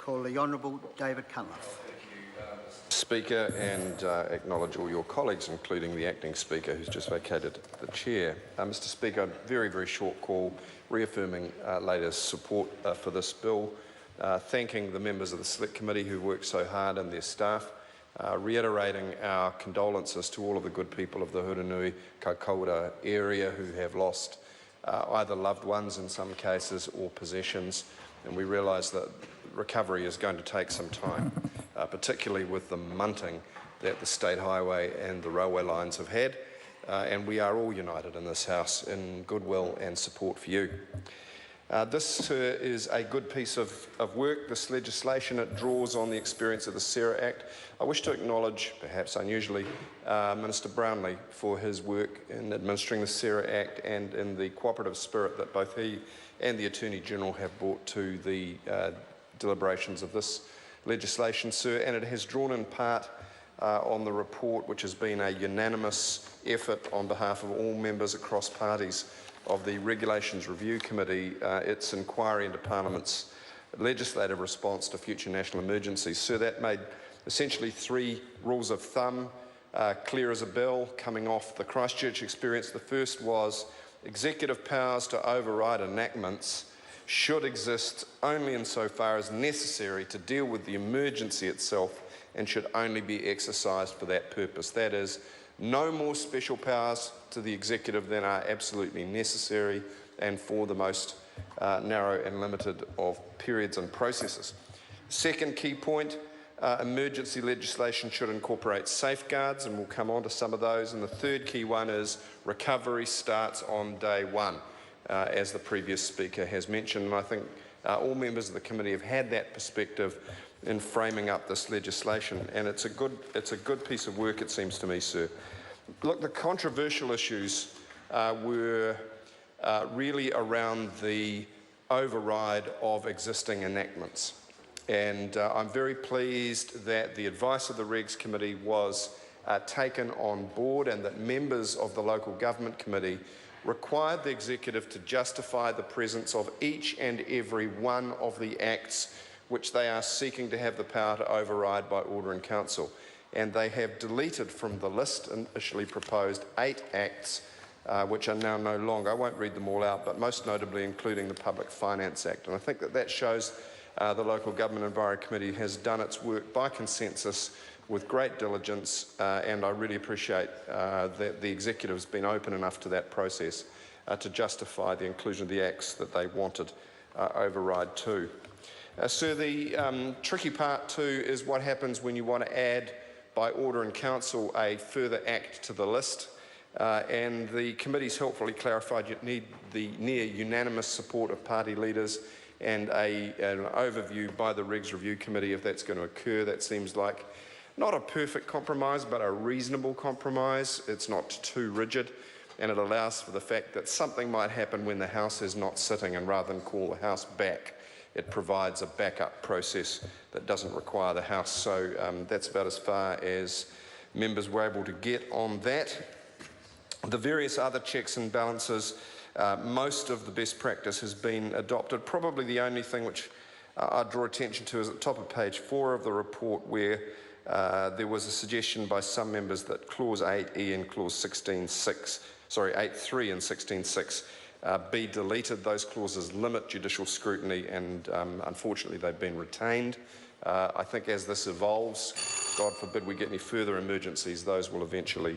Call the Honourable David Cunliffe. Speaker, and acknowledge all your colleagues, including the Acting Speaker who's just vacated the chair. Mr Speaker, very, very short call, reaffirming Labour's support for this bill, thanking the members of the Select Committee who worked so hard and their staff, reiterating our condolences to all of the good people of the Hurunui, Kaikōura area who have lost either loved ones in some cases or possessions, and we realise that recovery is going to take some time, particularly with the munting that the State Highway and the railway lines have had, and we are all united in this House in goodwill and support for you. This is a good piece of work, this legislation. It draws on the experience of the SARA Act. I wish to acknowledge, perhaps unusually, Minister Brownlee for his work in administering the SARA Act and in the cooperative spirit that both he and the Attorney-General have brought to the deliberations of this legislation, sir, and it has drawn in part on the report, which has been a unanimous effort on behalf of all members across parties of the Regulations Review Committee, its inquiry into Parliament's legislative response to future national emergencies. So that made essentially 3 rules of thumb, clear as a bell, coming off the Christchurch experience. The first was executive powers to override enactments should exist only insofar as necessary to deal with the emergency itself and should only be exercised for that purpose. That is, no more special powers to the executive than are absolutely necessary and for the most narrow and limited of periods and processes. Second key point, emergency legislation should incorporate safeguards, and we'll come on to some of those. And the third key one is recovery starts on day one, as the previous speaker has mentioned. And I think all members of the committee have had that perspective in framing up this legislation, and it's a good piece of work, it seems to me, sir. Look, the controversial issues were really around the override of existing enactments, and I'm very pleased that the advice of the Regs Committee was taken on board, and that members of the Local Government Committee required the executive to justify the presence of each and every one of the acts which they are seeking to have the power to override by order in council. And they have deleted from the list initially proposed 8 acts, which are now no longer. I won't read them all out, but most notably including the Public Finance Act. And I think that shows the Local Government Environment Committee has done its work by consensus with great diligence, and I really appreciate that the executive has been open enough to that process to justify the inclusion of the acts that they wanted override to. Sir, the tricky part too is what happens when you want to add by order in council a further act to the list, and the committee's helpfully clarified you need the near unanimous support of party leaders and an overview by the Regs Review Committee if that's going to occur. That seems like not a perfect compromise, but a reasonable compromise. It's not too rigid, and it allows for the fact that something might happen when the House is not sitting, and rather than call the House back, it provides a backup process that doesn't require the House. So that's about as far as members were able to get on that. The various other checks and balances, most of the best practice has been adopted. Probably the only thing which I'd draw attention to is at the top of page 4 of the report, where there was a suggestion by some members that clause 8E and clause 8.3 and 16.6 be deleted. Those clauses limit judicial scrutiny, and unfortunately they've been retained. I think as this evolves, God forbid we get any further emergencies, those will eventually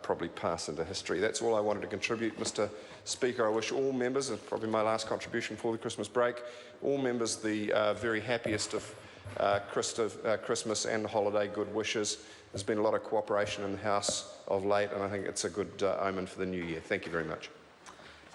probably pass into history. That's all I wanted to contribute, Mr Speaker. I wish all members, and probably my last contribution for the Christmas break, all members the very happiest of Christmas and holiday good wishes. There's been a lot of cooperation in the House of late, and I think it's a good omen for the new year. Thank you very much.